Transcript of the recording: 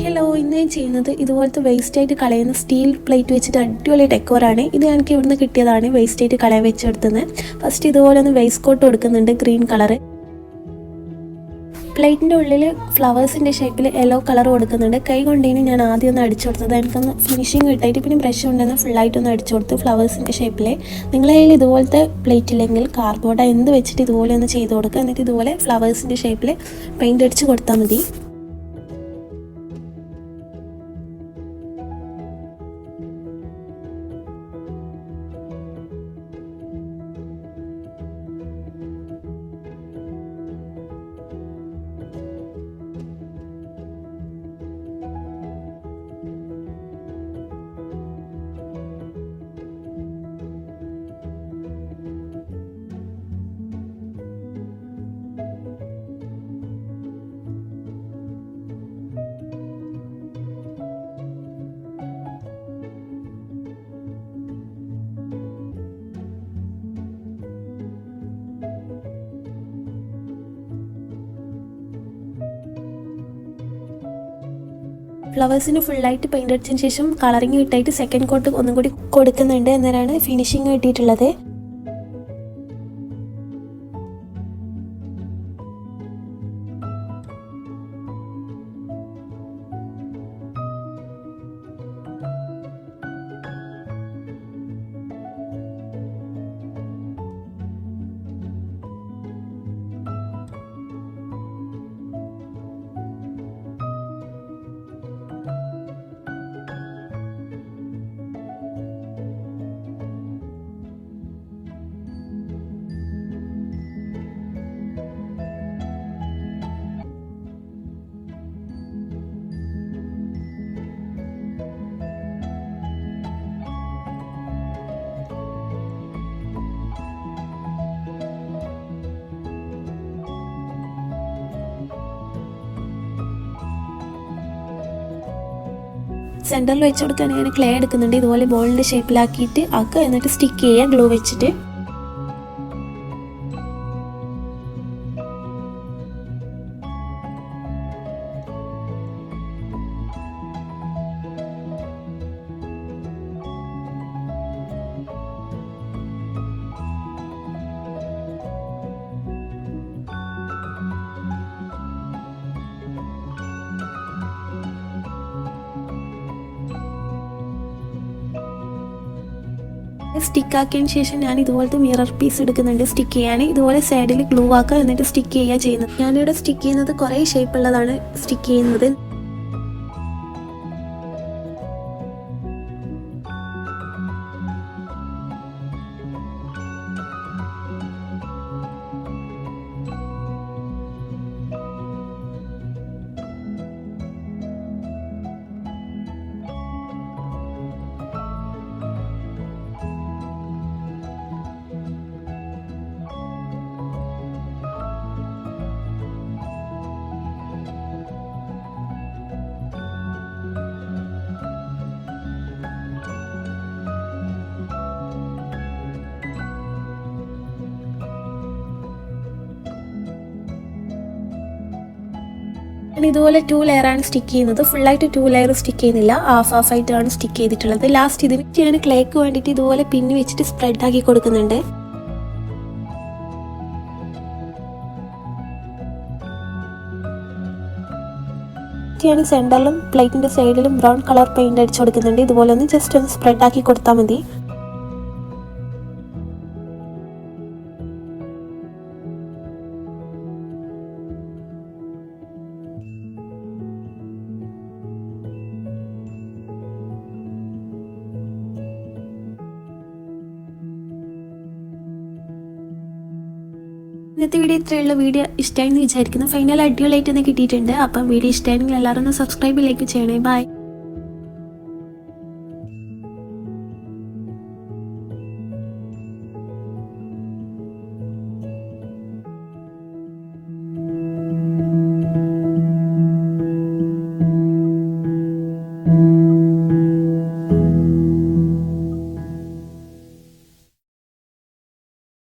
Hello, ഇന്ന് ഞാൻ ചെയ്യുന്നത് ഇതുപോലത്തെ വേസ്റ്റായിട്ട് കളയുന്ന സ്റ്റീൽ പ്ലേറ്റ് വെച്ചിട്ട് അടിപൊളി ഡെക്കോറാണ്. ഇത് എനിക്ക് ഇവിടുന്ന് കിട്ടിയതാണ്, വേസ്റ്റായിട്ട് കളയാൻ വെച്ചെടുത്തുന്നത്. ഫസ്റ്റ് ഇതുപോലെ ഒന്ന് വേസ്റ്റ് കോട്ട് കൊടുക്കുന്നുണ്ട്, ഗ്രീൻ കളറ്. പ്ലേറ്റിൻ്റെ ഉള്ളിൽ ഫ്ലവേഴ്സിൻ്റെ ഷേപ്പിൽ യെല്ലോ കളർ കൊടുക്കുന്നുണ്ട്. കൈ കൊണ്ടേന് ഞാൻ ആദ്യം ഒന്ന് അടിച്ചു കൊടുത്തത്. എനിക്കൊന്ന് ഫിനിഷിങ് കിട്ടായിട്ട് പിന്നെ ബ്രഷ് കൊണ്ടുവന്ന് ഫുള്ളായിട്ടൊന്ന് അടിച്ചു കൊടുത്തു ഫ്ലവേഴ്സിൻ്റെ ഷേപ്പിൽ. നിങ്ങളുടെ കയ്യിൽ ഇതുപോലത്തെ പ്ലേറ്റ് ഇല്ലെങ്കിൽ കാർഡ്ബോർഡ് എന്ത് വെച്ചിട്ട് ഇതുപോലെ ഒന്ന് ചെയ്ത് കൊടുക്കുക. എന്നിട്ട് ഇതുപോലെ ഫ്ലവേഴ്സിൻ്റെ ഷേപ്പിൽ പെയിൻ്റ് അടിച്ച് കൊടുത്താൽ മതി. ഫ്ലവേഴ്സിന് ഫുള്ളായിട്ട് പെയിൻ്റ് അടിച്ചതിന് ശേഷം കളറിങ് കിട്ടായിട്ട് സെക്കൻഡ് കോട്ട് ഒന്നും കൂടി കൊടുക്കുന്നുണ്ട്. എന്നാലാണ് ഫിനിഷിങ് കിട്ടിയിട്ടുള്ളത്. സെൻറ്ററിൽ വെച്ച് കൊടുക്കാൻ ഞാൻ ക്ലേ എടുക്കുന്നുണ്ട്. ഇതുപോലെ ബോളിൻ്റെ ഷേപ്പിലാക്കിയിട്ട് ആക്കുക. എന്നിട്ട് സ്റ്റിക്ക് ചെയ്യുക ഗ്ലൂ വെച്ചിട്ട്. സ്റ്റിക്ക് ആക്കിയതിന് ശേഷം ഞാൻ ഇതുപോലത്തെ മിറർ പീസ് എടുക്കുന്നുണ്ട് സ്റ്റിക്ക് ചെയ്യാൻ. ഇതുപോലെ സൈഡിൽ ഗ്ലൂ ആക്കുക, എന്നിട്ട് സ്റ്റിക്ക് ചെയ്യുക ചെയ്യുന്നത്. ഞാനിവിടെ സ്റ്റിക്ക് ചെയ്യുന്നത് കുറേ ഷേപ്പുള്ളതാണ് സ്റ്റിക്ക് ചെയ്യുന്നത്. ഇതുപോലെ 2 ലെയറാണ് സ്റ്റിക്ക് ചെയ്യുന്നത്. ഫുള്ളായിട്ട് 2 ലെയർ സ്റ്റിക്ക് ചെയ്യുന്നില്ല, ഹാഫ് ആയിട്ടാണ് സ്റ്റിക്ക് ചെയ്തിട്ടുള്ളത്. ലാസ്റ്റ് ഇതിന് ഞാൻ ക്ലേക്ക് വേണ്ടിയിട്ട് ഇതുപോലെ പിന്ന് വെച്ചിട്ട് സ്പ്രെഡ് ആക്കി കൊടുക്കുന്നുണ്ട്. ഞാൻ സെൻറ്ററിലും പ്ലേറ്റിൻ്റെ സൈഡിലും ബ്രൗൺ കളർ പെയിൻ്റ് അടിച്ചു കൊടുക്കുന്നുണ്ട്. ഇതുപോലെ ഒന്ന് ജസ്റ്റ് ഒന്ന് സ്പ്രെഡ് ആക്കി കൊടുത്താൽ മതി. ഇന്നത്തെ വീഡിയോ ഇത്രയുള്ള വീഡിയോ ഇഷ്ടമായെന്ന് വിചാരിക്കുന്നു. ഫൈനൽ അടിപൊളിയായിട്ട് തന്നെ കിട്ടിയിട്ടുണ്ട്. അപ്പം വീഡിയോ ഇഷ്ടമായെങ്കിൽ എല്ലാവരും ഒന്ന് സബ്സ്ക്രൈബ് ചെയ്യണേ. ബൈ.